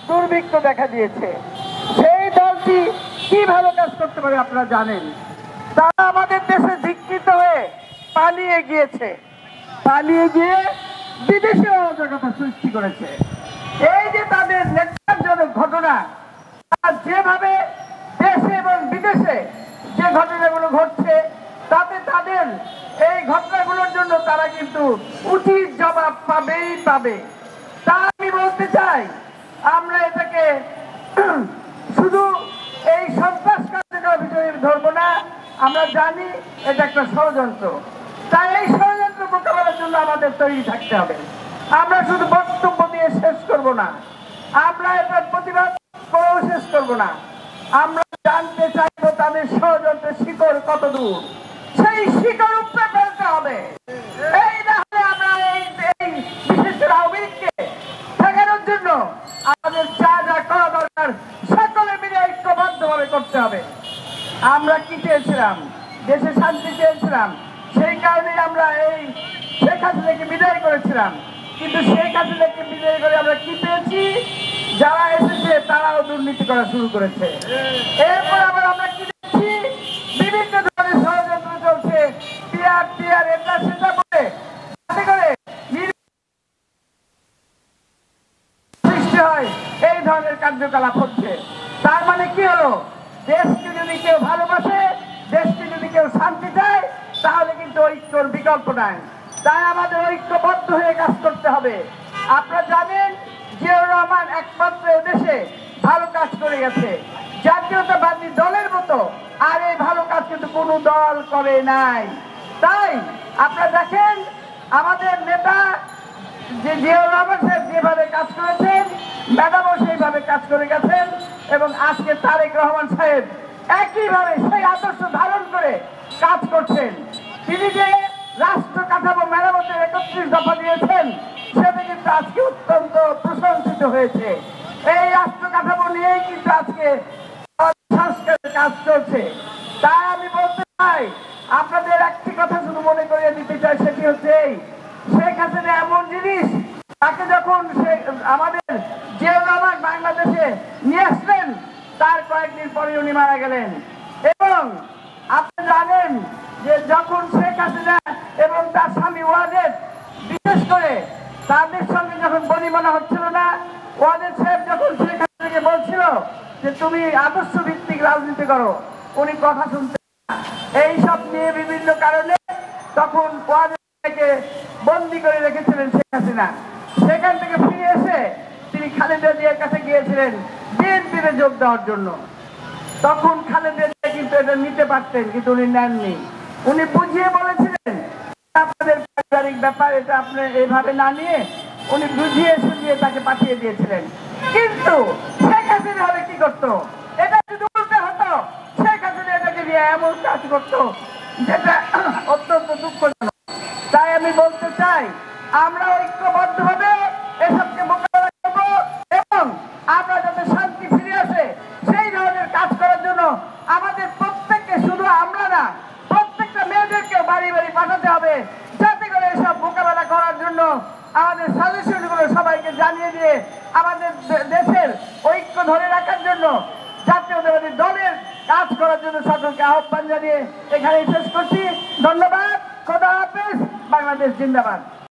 দুর্ভিক্ষ দেখা দিয়েছে। সেই দলটি কি ভালো কাজ করতে পারে আপনারা জানেন। তারা আমাদের দেশে ধিক্কৃত হয়ে পালিয়ে গিয়েছে, পালিয়ে গিয়ে বিদেশে অরাজকতা সৃষ্টি করেছে। এই যে তাদের ন্যাক্কারজনক ঘটনা, যেভাবে দেশে এবং বিদেশে যে ঘটনাগুলো ঘটছে, তাতে তাদের এই ঘটনাগুলোর জন্য তারা কিন্তু উচিত জবাব পাবেই পাবে। তা আমি বলতে চাই, আমরা এটাকে শুধু এই সন্ত্রাস কার্যকলাপ হিসেবে ধরবো না। আমরা জানি এটা একটা ষড়যন্ত্র। তাই এই ষড়যন্ত্র মোকাবেলার জন্য আমাদের তৈরি থাকতে হবে। আমরা শুধু বক্তব্য দিয়ে শেষ করব না, আমরা এটার প্রতিবাদ করেও শেষ করব না। আমরা জানতে চাইবো তাদের ষড়যন্ত্রের শিকড় কত দূর, সেই শিকড় উপরে ফেলতে হবে। এই না হলে আমরা এই বিশেষ করে আওয়ামী লীগকে ঠেকানোর জন্য আমাদের যা যা করা দরকার সকলে মিলে ঐক্যবদ্ধভাবে করতে হবে। আমরা কি চেয়েছিলাম? দেশে শান্তি চেয়েছিলাম। সেই কারণে আমরা এই শেখ হাসিনাকে বিদায় করেছিলাম। কিন্তু শেখ হাসিনাকে বিদায় করে আমরা কি পেয়েছি? যারা এসেছে তারাও দুর্নীতি করা শুরু করেছে। এরপর আবার আমরা কি দেখছি? বিভিন্ন ধরনের ষড়যন্ত্র চলছে, টিআর এটা সেটা বলে যাতে করে সৃষ্টি হয়, এই ধরনের কার্যকলাপ হচ্ছে। তার মানে কি হলো? দেশকে যদি কেউ ভালোবাসে, দেশকে যদি কেউ শান্তি চায়, তাহলে কিন্তু ঐক্যর বিকল্প নাই। তাই আমাদের ঐক্যবদ্ধ হয়ে কাজ করতে হবে। আপনারা জানেন জিয়াউর রহমান একমাত্র দেশে ভালো কাজ করে গেছে, জাতীয়তাবাদী দলের মতো। আর এই ভালো কাজ কিন্তু কোনো দল করে নাই। তাই আপনারা দেখেন আমাদের নেতা যে জিয়াউর রহমান সাহেব যেভাবে কাজ করেছেন, ম্যাডামও সেইভাবে কাজ করে গেছেন। এবং আজকে তারেক রহমান সাহেব একইভাবে সেই আদর্শ ধারণ করে কাজ করছেন। তিনি যে রাষ্ট্র কাঠামো মেরামতের 31 দফা দিয়েছেন, সেটা কিন্তু আজকে অত্যন্ত প্রশংসিত হয়েছে। এই রাষ্ট্র কাঠামো নিয়েই কিন্তু আজকে সংস্কারের কাজ চলছে। তাই আমি বলতে চাই, আপনাদের একটি কথা শুধু মনে করিয়ে দিতে চাই, সেটি হচ্ছে এই শেখ হাসিনা এমন জিনিস, তাকে যখন আমাদের জিয়াউর রহমান বাংলাদেশে নিয়ে আসলেন, তার কয়েকদিন পরে উনি মারা গেলেন। এবং আপনি জানেন যে যখন শেখ হাসিনা এবং তার স্বামী ওয়াজেদ, বিশেষ করে তাদের সঙ্গে যখন বনিবনা হচ্ছিল না, ওয়াজেদ সাহেব যখন শেখ হাসিনাকে বলছিল যে তুমি আদর্শ ভিত্তিক রাজনীতি করো, উনি কথা শুনতেন না। এইসব নিয়ে বিভিন্ন কারণে তখন ওয়াজেদকে বন্দি করে রেখেছিলেন শেখ হাসিনা। সেখান থেকে ফিরে এসে তিনি খালেদা জিয়ার কাছে গিয়েছিলেন বিএনপিতে যোগ দেওয়ার জন্য। তখন খালেদা জিয়া কিন্তু এটা নিতে পারতেন, কিন্তু উনি নেননি। উনি বুঝিয়ে বলেছিলেন আপনাদের পারিবারিক ব্যাপার, এটা আপনি এইভাবে না নিয়ে, উনি বুঝিয়ে সুঝিয়ে তাকে পাঠিয়ে দিয়েছিলেন। কিন্তু শেখ হাসিনা হলে কি করতো? এটা যদি উল্টে হতো, শেখ হাসিনা এটাকে দিয়ে এমন কাজ করতো যেটা অত্যন্ত দুঃখজনক। তাই আমি বলতে চাই, আমরা ঐক্যবদ্ধভাবে এসবকে মোকাবেলা করবো এবং আমরা যাতে শান্তি ফিরে আসে সেই ধরনের কাজ করার জন্য আমাদের প্রত্যেককে, শুধু আমরা না, প্রত্যেকটা মেয়েদেরকে বাড়ি বাড়ি পাঠাতে হবে, যাতে করে এসব মোকাবেলা করার জন্য আমাদের সাজেশনগুলো সবাইকে জানিয়ে দিয়ে আমাদের দেশের ঐক্য ধরে রাখার জন্য জাতীয়তাবাদী দলের কাজ করার জন্য সকলকে আহ্বান জানিয়ে এখানেই শেষ করছি। ধন্যবাদ। খোদা হাফেজ। বাংলাদেশ জিন্দাবাদ।